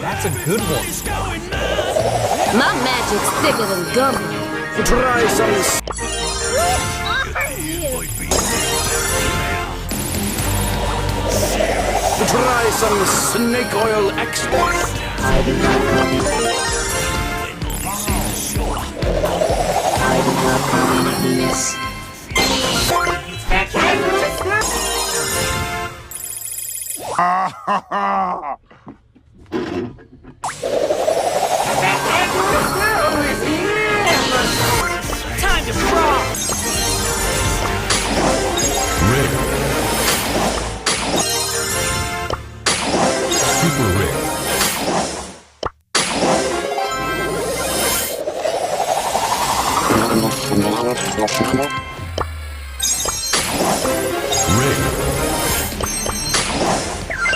That's a good one. My magic's thicker than gum. Try some. Try some snake oil extract. Time to frog! Rare. Super rare.